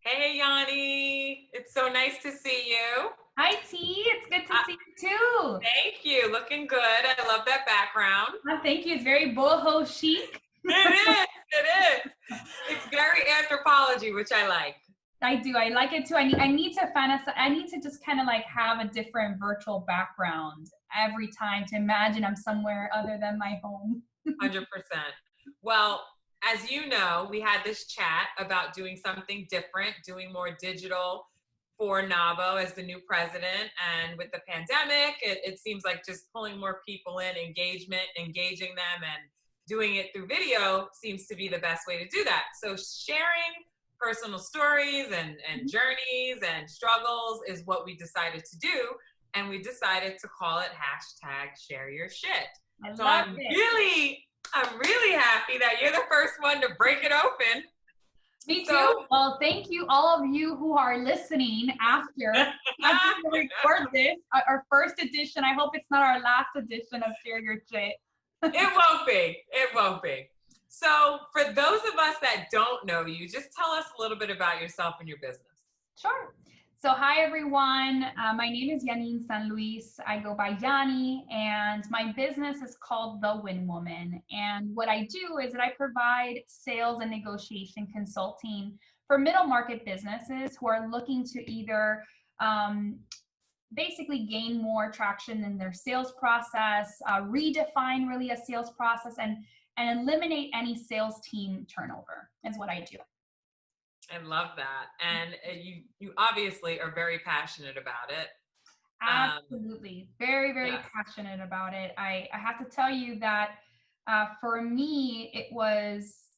Hey, Yany. It's so nice to see you. Hi T, it's good to Uh, see you too. Thank you. Looking good. I love that background. Thank you. It's very boho chic. It is. It is. It's very anthropology, which I like. I do. I like it too. I need to I need to just kind of like have a different virtual background every time to imagine I'm somewhere other than my home. 100%. Well, as you know, we had this chat about doing something different, doing more digital for NAVO as the new president. And with the pandemic, it seems like just pulling more people in, engaging them, and doing it through video seems to be the best way to do that. So sharing personal stories and journeys and struggles is what we decided to do. And we decided to call it hashtag share your shit. I So love it. I'm really happy that you're the first one to break it open. Me too. So Well, thank you, all of you who are listening after we record this, our first edition. I hope it's not our last edition of Share Your Shit. it won't be. It won't be. So for those of us that don't know you, just tell us a little bit about yourself and your business. Sure. So hi everyone. My name is Yanyn San Luis. I go by Yany, and my business is called The Win Woman. And what I do is that I provide sales and negotiation consulting for middle market businesses who are looking to either basically gain more traction in their sales process, redefine really a sales process, and eliminate any sales team turnover is what I do. I love that. And you obviously are very passionate about it. Absolutely. Very, very Yes. passionate about it. I have to tell you that for me,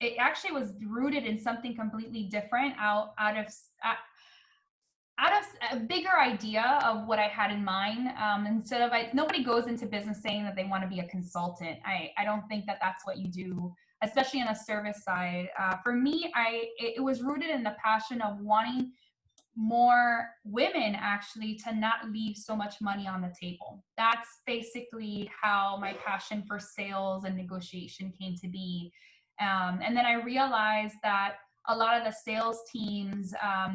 it actually was rooted in something completely different out of a bigger idea of what I had in mind. Instead of, nobody goes into business saying that they want to be a consultant. I don't think that that's what you do, especially on a service side. For me, it was rooted in the passion of wanting more women actually to not leave so much money on the table. That's basically how my passion for sales and negotiation came to be. And then I realized that a lot of the sales teams,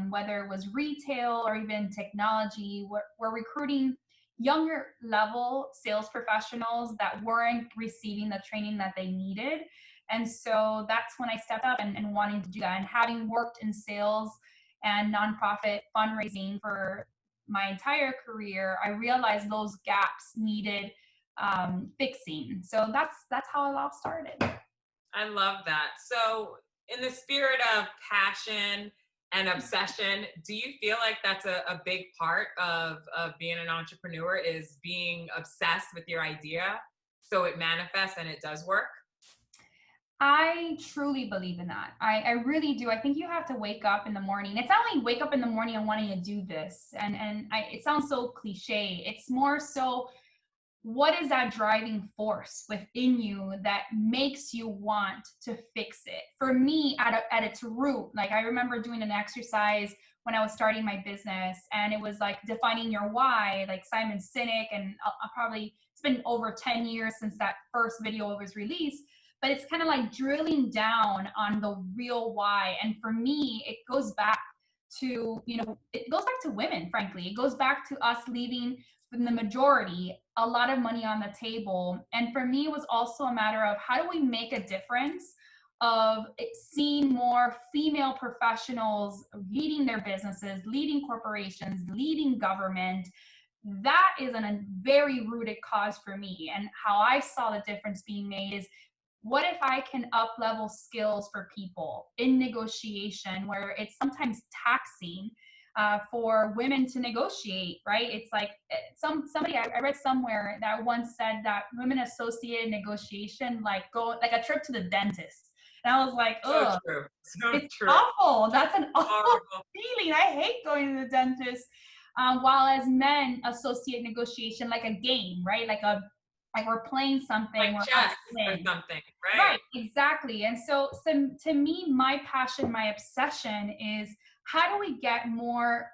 whether it was retail or even technology, were recruiting younger level sales professionals that weren't receiving the training that they needed. And so that's when I stepped up and wanting to do that. And having worked in sales and nonprofit fundraising for my entire career, I realized those gaps needed fixing. So that's how it all started. I love that. So in the spirit of passion and obsession, do you feel like that's a big part of being an entrepreneur is being obsessed with your idea so it manifests and it does work? I truly believe in that. I really do. I think you have to wake up in the morning. It's not only wake up in the morning and wanting to do this, it sounds so cliche. It's more so, what is that driving force within you that makes you want to fix it? For me, at its root, like I remember doing an exercise when I was starting my business, and it was like defining your why, like Simon Sinek, and I'll probably, it's been over 10 years since that first video was released, but it's kind of like drilling down on the real why. And for me, it goes back to, it goes back to women, frankly. It goes back to us leaving, from the majority, a lot of money on the table. And for me, it was also a matter of how do we make a difference of seeing more female professionals leading their businesses, leading corporations, leading government. That is a very rooted cause for me. And how I saw the difference being made is, what if I can up level skills for people in negotiation, where it's sometimes taxing for women to negotiate, right? It's like somebody I read somewhere that once said that women associated negotiation like a trip to the dentist. And I was like, So ugh, true. So it's true. awful. That's an awful Horrible. feeling. I hate going to the dentist. While as men associate negotiation like a game, right? Like we're playing something, Like we're out chess to or win. something, right? Right, exactly. And so to me, my passion, my obsession is, how do we get more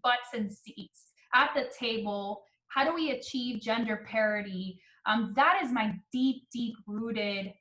butts and seats at the table? How do we achieve gender parity? That is my deep, deep rooted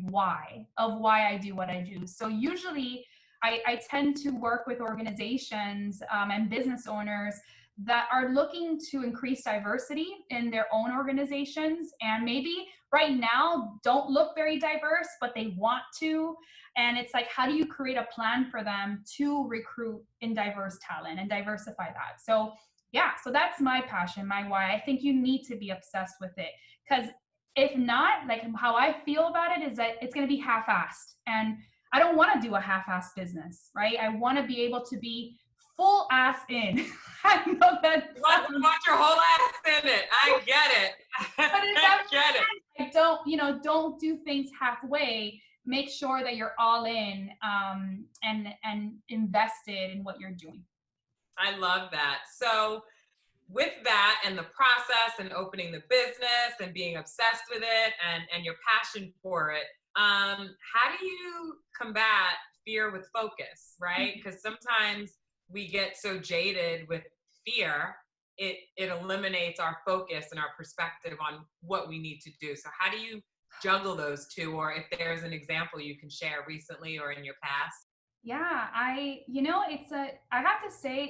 why of why I do what I do. So usually I tend to work with organizations and business owners that are looking to increase diversity in their own organizations, and maybe right now don't look very diverse, but they want to. And it's like, how do you create a plan for them to recruit in diverse talent and diversify that? So yeah, so that's my passion, my why. I think you need to be obsessed with it, because if not, like how I feel about it is that it's going to be half-assed, and I don't want to do a half-assed business, right? I want to be able to be full ass in. I know that You want your whole ass in it. I get it. but I get it. I don't do things halfway. Make sure that you're all in and invested in what you're doing. I love that. So with that and the process and opening the business and being obsessed with it and your passion for it, how do you combat fear with focus, right? Because sometimes we get so jaded with fear, it eliminates our focus and our perspective on what we need to do. So how do you juggle those two, or if there's an example you can share recently or in your past? Yeah, I have to say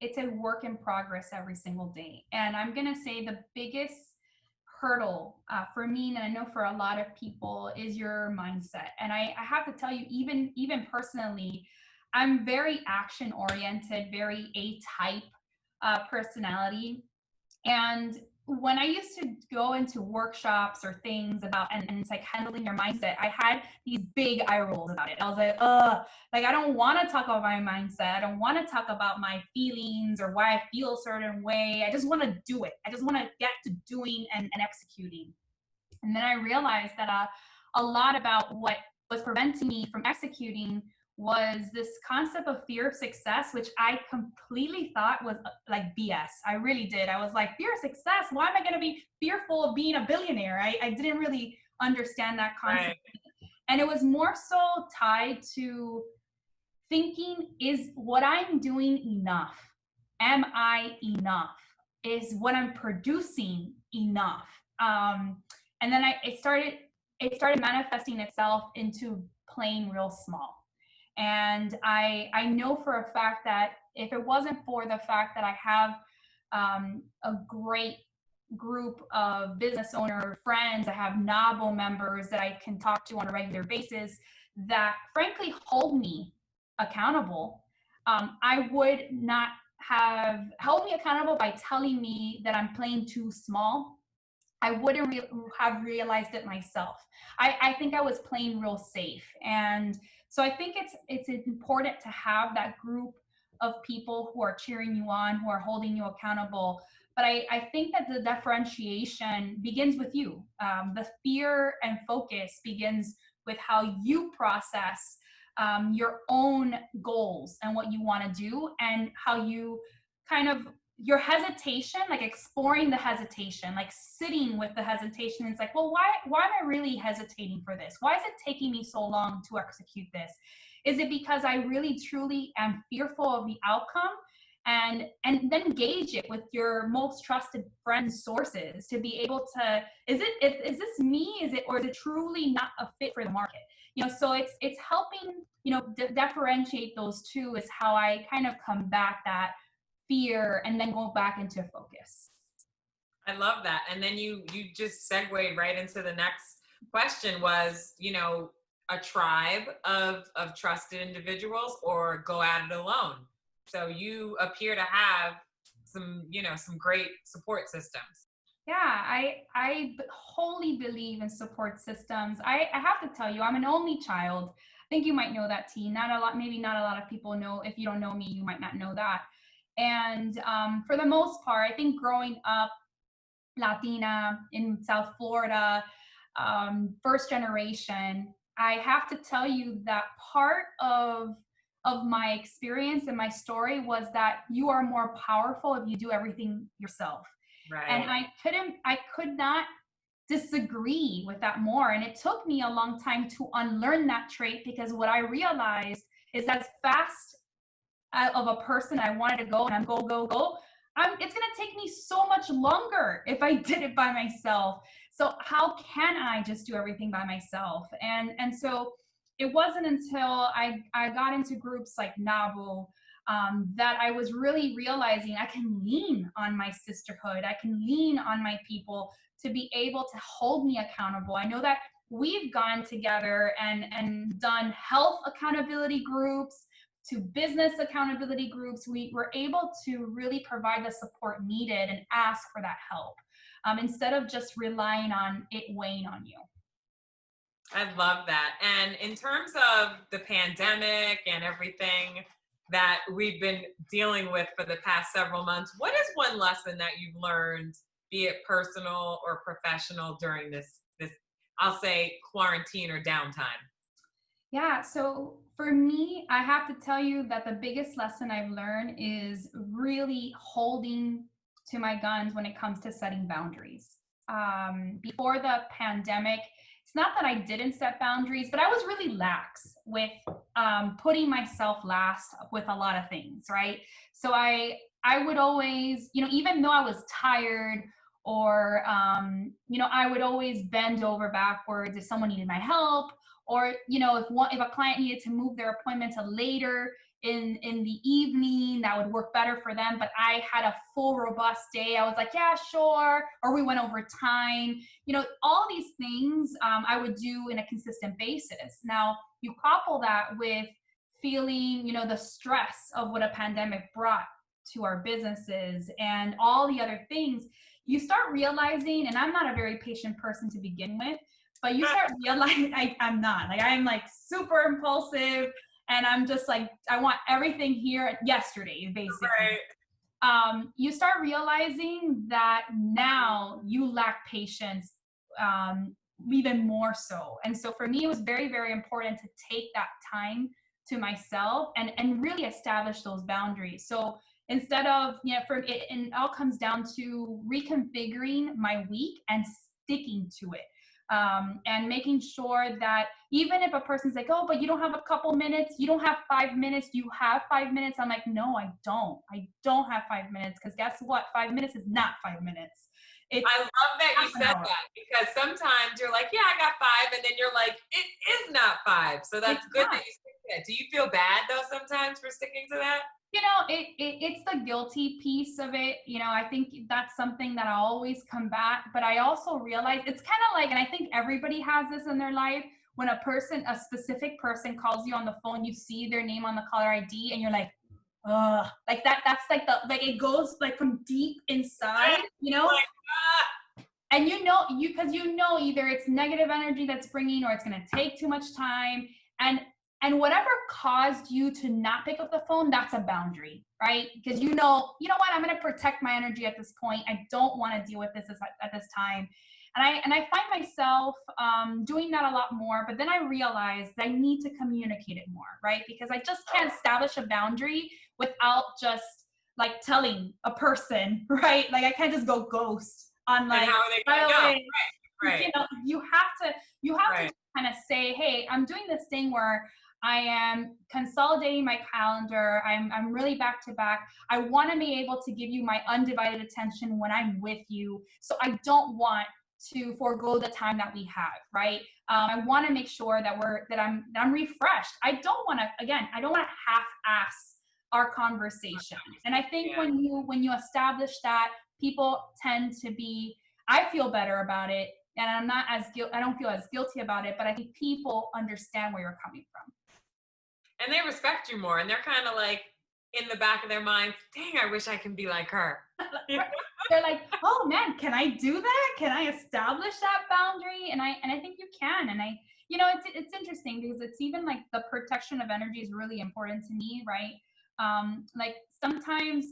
it's a work in progress every single day. And I'm gonna say the biggest hurdle for me, and I know for a lot of people, is your mindset. And I have to tell you, even personally, I'm very action oriented, very A-type personality. And when I used to go into workshops or things about, and it's like handling your mindset, I had these big eye rolls about it. I was like, like, I don't want to talk about my mindset. I don't want to talk about my feelings or why I feel a certain way. I just want to do it. I just want to get to doing and executing. And then I realized that a lot about what was preventing me from executing was this concept of fear of success, which I completely thought was like BS. I really did. I was like, fear of success? Why am I going to be fearful of being a billionaire? I didn't really understand that concept. Right. And it was more so tied to thinking, is what I'm doing enough? Am I enough? Is what I'm producing enough? And then it started manifesting itself into playing real small. And I know for a fact that if it wasn't for the fact that I have a great group of business owner friends, I have NABO members that I can talk to on a regular basis that frankly hold me accountable, I would not have held me accountable by telling me that I'm playing too small. I wouldn't have realized it myself. I think I was playing real safe. And so I think it's important to have that group of people who are cheering you on, who are holding you accountable. But I think that the differentiation begins with you. The fear and focus begins with how you process your own goals and what you want to do, and how you kind of, your hesitation, like exploring the hesitation, like sitting with the hesitation. It's like, well, why am I really hesitating for this? Why is it taking me so long to execute this? Is it because I really truly am fearful of the outcome? And then gauge it with your most trusted friends, sources, to be able to, is this me? Or is it truly not a fit for the market? So it's helping, differentiate those two is how I kind of combat that fear and then go back into focus. I love that. And then you just segued right into the next question was, a tribe of trusted individuals, or go at it alone. So you appear to have some great support systems. Yeah, I wholly believe in support systems. I have to tell you, I'm an only child. I think you might know that, T. Maybe not a lot of people know. If you don't know me, you might not know that. And for the most part, I think growing up Latina in South Florida, first generation, I have to tell you that part of my experience and my story was that you are more powerful if you do everything yourself. Right. And I could not disagree with that more. And it took me a long time to unlearn that trait, because what I realized is that as fast of a person I wanted to go, and I'm go, it's going to take me so much longer if I did it by myself. So how can I just do everything by myself? And so it wasn't until I got into groups like NABU that I was really realizing I can lean on my sisterhood. I can lean on my people to be able to hold me accountable. I know that we've gone together and done health accountability groups to business accountability groups. We were able to really provide the support needed and ask for that help instead of just relying on it weighing on you. I love that. And in terms of the pandemic and everything that we've been dealing with for the past several months, what is one lesson that you've learned, be it personal or professional, during this I'll say quarantine or downtime? Yeah, so for me, I have to tell you that the biggest lesson I've learned is really holding to my guns when it comes to setting boundaries. Before the pandemic, it's not that I didn't set boundaries, but I was really lax with putting myself last with a lot of things, right? So I would always, even though I was tired or I would always bend over backwards if someone needed my help, or if a client needed to move their appointment to later in the evening, that would work better for them, but I had a full robust day, I was like, yeah, sure. Or we went over time, all these things I would do in a consistent basis. Now you couple that with feeling the stress of what a pandemic brought to our businesses and all the other things, you start realizing, and I'm not a very patient person to begin with, but you start realizing I'm not. Like, I'm like super impulsive, and I'm just like, I want everything here yesterday, basically. Right. You start realizing that now you lack patience even more so. And so for me, it was very, very important to take that time to myself and really establish those boundaries. So instead of, for it, and it all comes down to reconfiguring my week and sticking to it. And making sure that even if a person's like, oh, but you don't have a couple minutes, you don't have 5 minutes, you have 5 minutes. I'm like, no, I don't have 5 minutes, because guess what? 5 minutes is not 5 minutes. I love that you said that, because sometimes you're like, yeah, I got 5, and then you're like, it is not 5. So that's good that you stick to that. Do you feel bad though sometimes for sticking to that? It's the guilty piece of it. I think that's something that I always combat, but I also realize it's kind of like, and I think everybody has this in their life, when a specific person calls you on the phone, you see their name on the caller ID and you're like, ugh, like that's like it goes like from deep inside, Like, and because either it's negative energy that's bringing, or it's going to take too much time, and whatever caused you to not pick up the phone, that's a boundary, right? Because you know what, I'm going to protect my energy at this point. I don't want to deal with this at this time. And I find myself doing that a lot more, but then I realized that I need to communicate it more, right? Because I just can't establish a boundary without just like telling a person, right? Like I can't just go ghost on like, how are they by gonna the know? way, Right. you have to kind of say, hey, I'm doing this thing where I am consolidating my calendar. I'm really back to back. I want to be able to give you my undivided attention when I'm with you. So I don't want to forego the time that we have, right? I want to make sure that I'm refreshed. I don't want to half-ass our conversation. And I think when you establish that, people tend to be, I feel better about it, and I don't feel as guilty about it, but I think people understand where you're coming from. And they respect you more, and they're kind of like, in the back of their minds, dang, I wish I can be like her. They're like, oh man, can I do that? Can I establish that boundary? And I think you can. And it's interesting, because it's even like the protection of energy is really important to me, right? Like sometimes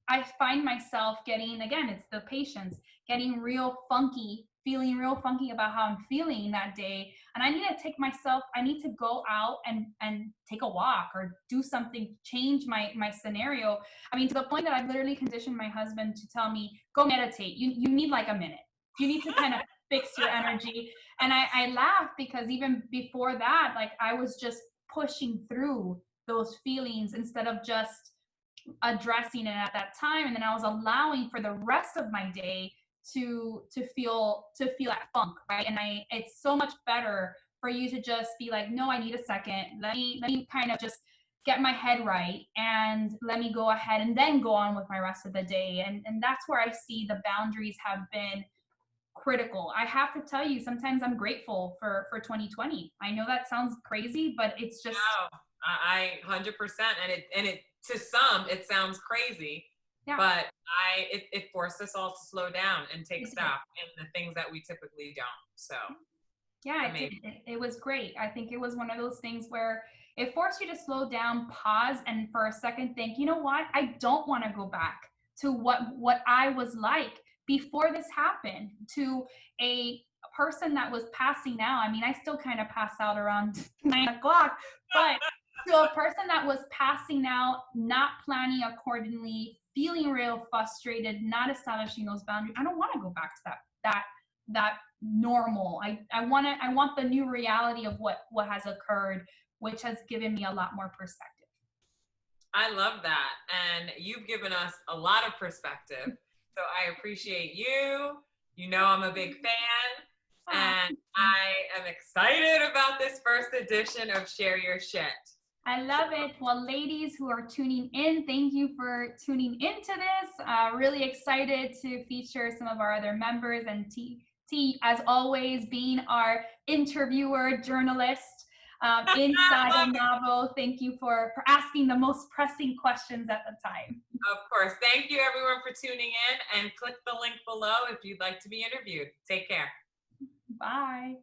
I find myself getting, again, it's the patience, getting real funky, feeling real funky about how I'm feeling that day. And I need to go out and take a walk or do something, change my scenario. I mean, to the point that I've literally conditioned my husband to tell me, go meditate. You need like a minute. You need to kind of fix your energy. And I laugh, because even before that, like I was just pushing through those feelings instead of just addressing it at that time, and then I was allowing for the rest of my day to feel that funk, right? And it's so much better for you to just be like, no, I need a second. Let me kind of just get my head right, and let me go ahead and then go on with my rest of the day. And that's where I see the boundaries have been critical. I have to tell you, sometimes I'm grateful for 2020. I know that sounds crazy, but it's just, no, I 100%. And it to some it sounds crazy, yeah, but it forced us all to slow down and take stock in the things that we typically don't. So yeah, amazing. it was great. I think it was one of those things where it forced you to slow down, pause, and for a second think, you know what? I don't want to go back to what I was like before this happened, to a person that was passing out. I mean, I still kind of pass out around 9 o'clock, but to a person that was passing out, not planning accordingly, feeling real frustrated, not establishing those boundaries. I don't want to go back to that normal. I want the new reality of what has occurred, which has given me a lot more perspective. I love that. And you've given us a lot of perspective. So I appreciate you. You know, I'm a big fan. And I am excited about this first edition of Share Your Shit. I love it. Well, ladies who are tuning in, thank you for tuning into this. Really excited to feature some of our other members, and T, as always, being our interviewer, journalist inside of Navo. Thank you for asking the most pressing questions at the time. Of course. Thank you, everyone, for tuning in, and click the link below if you'd like to be interviewed. Take care. Bye.